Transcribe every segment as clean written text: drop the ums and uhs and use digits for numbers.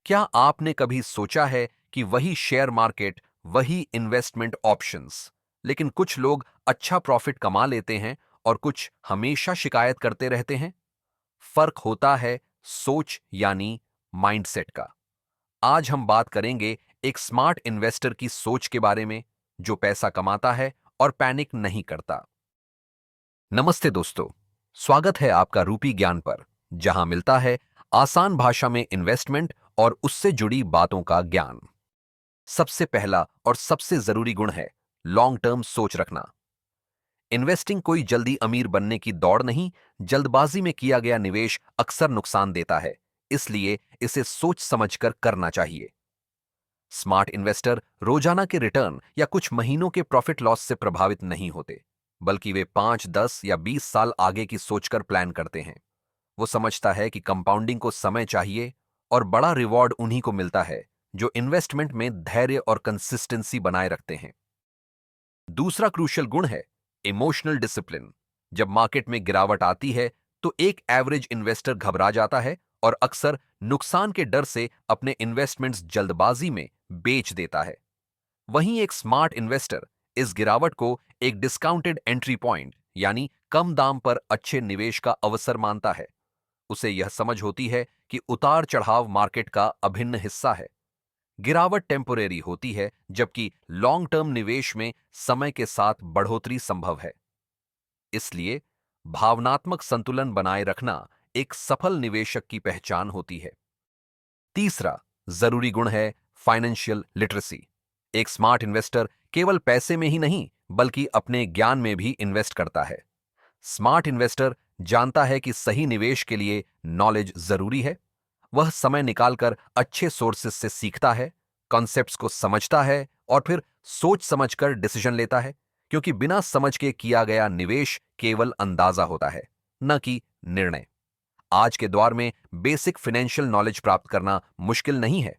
क्या आपने कभी सोचा है कि वही शेयर मार्केट, वही इन्वेस्टमेंट ऑप्शंस, लेकिन कुछ लोग अच्छा प्रॉफिट कमा लेते हैं और कुछ हमेशा शिकायत करते रहते हैं? फर्क होता है सोच यानी माइंडसेट का। आज हम बात करेंगे एक स्मार्ट इन्वेस्टर की सोच के बारे में, जो पैसा कमाता है और पैनिक नहीं करता। नमस्ते दोस्तों, स्वागत है आपका रूपी ज्ञान पर, जहां मिलता है आसान भाषा में इन्वेस्टमेंट और उससे जुड़ी बातों का ज्ञान। सबसे पहला और सबसे जरूरी गुण है लॉन्ग टर्म सोच रखना। इन्वेस्टिंग कोई जल्दी अमीर बनने की दौड़ नहीं। जल्दबाजी में किया गया निवेश अक्सर नुकसान देता है, इसलिए इसे सोच समझकर करना चाहिए। स्मार्ट इन्वेस्टर रोजाना के रिटर्न या कुछ महीनों के प्रॉफिट लॉस से प्रभावित नहीं होते, बल्कि वे 5, 10 या 20 साल आगे की सोचकर प्लान करते हैं। वो समझता है कि कंपाउंडिंग को समय चाहिए और बड़ा रिवॉर्ड उन्हीं को मिलता है जो इन्वेस्टमेंट में धैर्य और कंसिस्टेंसी बनाए रखते हैं। दूसरा क्रूशियल गुण है इमोशनल डिसिप्लिन। जब मार्केट में गिरावट आती है तो एक एवरेज इन्वेस्टर घबरा जाता है और अक्सर नुकसान के डर से अपने इन्वेस्टमेंट्स जल्दबाजी में बेच देता है। वहीं एक स्मार्ट इन्वेस्टर इस गिरावट को एक डिस्काउंटेड एंट्री पॉइंट यानी कम दाम पर अच्छे निवेश का अवसर मानता है। उसे यह समझ होती है कि उतार चढ़ाव मार्केट का अभिन्न हिस्सा है। गिरावट टेम्पोरेरी होती है, जबकि लॉन्ग टर्म निवेश में समय के साथ बढ़ोतरी संभव है। इसलिए भावनात्मक संतुलन बनाए रखना एक सफल निवेशक की पहचान होती है। तीसरा जरूरी गुण है फाइनेंशियल लिटरेसी। एक स्मार्ट इन्वेस्टर केवल पैसे में ही नहीं, बल्कि अपने ज्ञान में भी इन्वेस्ट करता है। स्मार्ट इन्वेस्टर जानता है कि सही निवेश के लिए नॉलेज जरूरी है। वह समय निकालकर अच्छे सोर्सेस से सीखता है, कॉन्सेप्ट्स को समझता है और फिर सोच समझकर डिसीजन लेता है, क्योंकि बिना समझ के किया गया निवेश केवल अंदाजा होता है, न कि निर्णय। आज के दौर में बेसिक फाइनेंशियल नॉलेज प्राप्त करना मुश्किल नहीं है।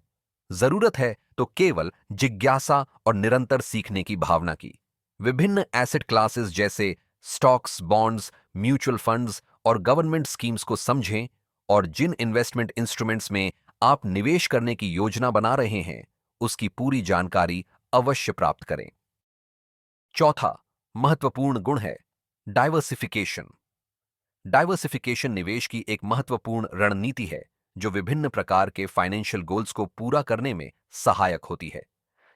जरूरत है तो केवल जिज्ञासा और निरंतर सीखने की भावना की। विभिन्न एसेट क्लासेस जैसे स्टॉक्स, बॉन्ड्स, म्यूचुअल फंड्स और गवर्नमेंट स्कीम्स को समझें और जिन इन्वेस्टमेंट इंस्ट्रूमेंट्स में आप निवेश करने की योजना बना रहे हैं, उसकी पूरी जानकारी अवश्य प्राप्त करें। चौथा महत्वपूर्ण गुण है डाइवर्सिफिकेशन। डाइवर्सिफिकेशन निवेश की एक महत्वपूर्ण रणनीति है, जो विभिन्न प्रकार के फाइनेंशियल गोल्स को पूरा करने में सहायक होती है।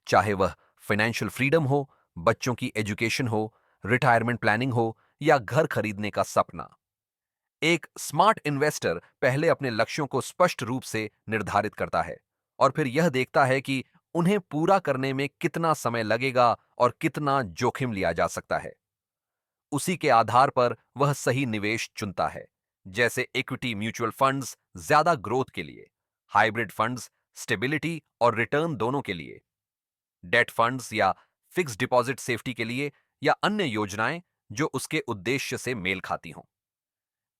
चाहे वह फाइनेंशियल फ्रीडम हो, बच्चों की एजुकेशन हो, रिटायरमेंट प्लानिंग हो या घर खरीदने का सपना। एक स्मार्ट इन्वेस्टर पहले अपने लक्ष्यों को स्पष्ट रूप से निर्धारित करता है और फिर यह देखता है कि उन्हें पूरा करने में कितना समय लगेगा और कितना जोखिम लिया जा सकता है। उसी के आधार पर वह सही निवेश चुनता है, जैसे इक्विटी म्यूचुअल फंड्स ज्यादा ग्रोथ के लिए, हाइब्रिड फंड्स स्टेबिलिटी और रिटर्न दोनों के लिए, डेट फंड्स या फिक्स डिपॉजिट सेफ्टी के लिए, या अन्य योजनाएं जो उसके उद्देश्य से मेल खाती हों।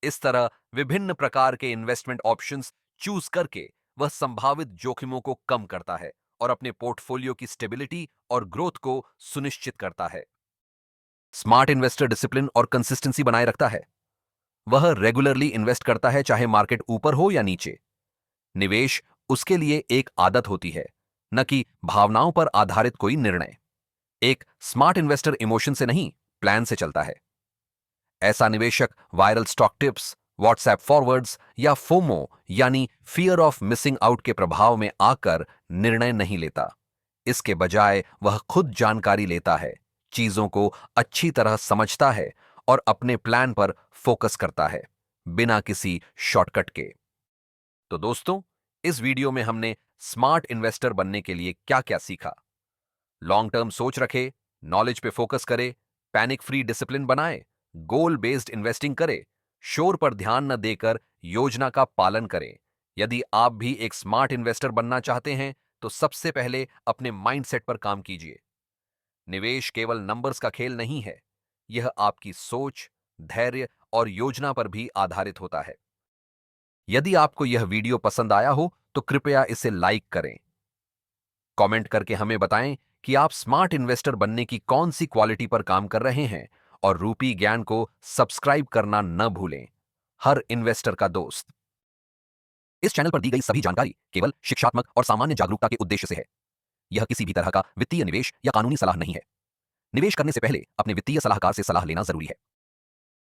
इस तरह विभिन्न प्रकार के इन्वेस्टमेंट ऑप्शंस चूज करके वह संभावित जोखिमों को कम करता है और अपने पोर्टफोलियो की स्टेबिलिटी और ग्रोथ को सुनिश्चित करता है। स्मार्ट इन्वेस्टर डिसिप्लिन और कंसिस्टेंसी बनाए रखता है। वह रेगुलरली इन्वेस्ट करता है, चाहे मार्केट ऊपर हो या नीचे। निवेश उसके लिए एक आदत होती है, न कि भावनाओं पर आधारित कोई निर्णय। एक स्मार्ट इन्वेस्टर इमोशन से नहीं, प्लान से चलता है। ऐसा निवेशक viral stock tips, WhatsApp forwards या फोमो यानी फियर ऑफ मिसिंग आउट के प्रभाव में आकर निर्णय नहीं लेता। इसके बजाय वह खुद जानकारी लेता है, चीजों को अच्छी तरह समझता है और अपने प्लान पर फोकस करता है, बिना किसी शॉर्टकट के। तो दोस्तों, इस वीडियो में हमने स्मार्ट इन्वेस्टर बनने के लिए क्या क्या सीखा। लॉन्ग टर्म सोच रखे, नॉलेज पे फोकस करे, पैनिक फ्री डिसिप्लिन बनाए, गोल बेस्ड इन्वेस्टिंग करे, शोर पर ध्यान न देकर योजना का पालन करें। यदि आप भी एक स्मार्ट इन्वेस्टर बनना चाहते हैं तो सबसे पहले अपने माइंडसेट पर काम कीजिए। निवेश केवल नंबर्स का खेल नहीं है, यह आपकी सोच, धैर्य और योजना पर भी आधारित होता है। यदि आपको यह वीडियो पसंद आया हो तो कृपया इसे लाइक करें। कमेंट करके हमें बताएं कि आप स्मार्ट इन्वेस्टर बनने की कौन सी क्वालिटी पर काम कर रहे हैं, और रूपी ज्ञान को सब्सक्राइब करना न भूलें। हर इन्वेस्टर का दोस्त। इस चैनल पर दी गई सभी जानकारी केवल शिक्षात्मक और सामान्य जागरूकता के उद्देश्य से है। यह किसी भी तरह का वित्तीय निवेश या कानूनी सलाह नहीं है। निवेश करने से पहले अपने वित्तीय सलाहकार से सलाह लेना जरूरी है।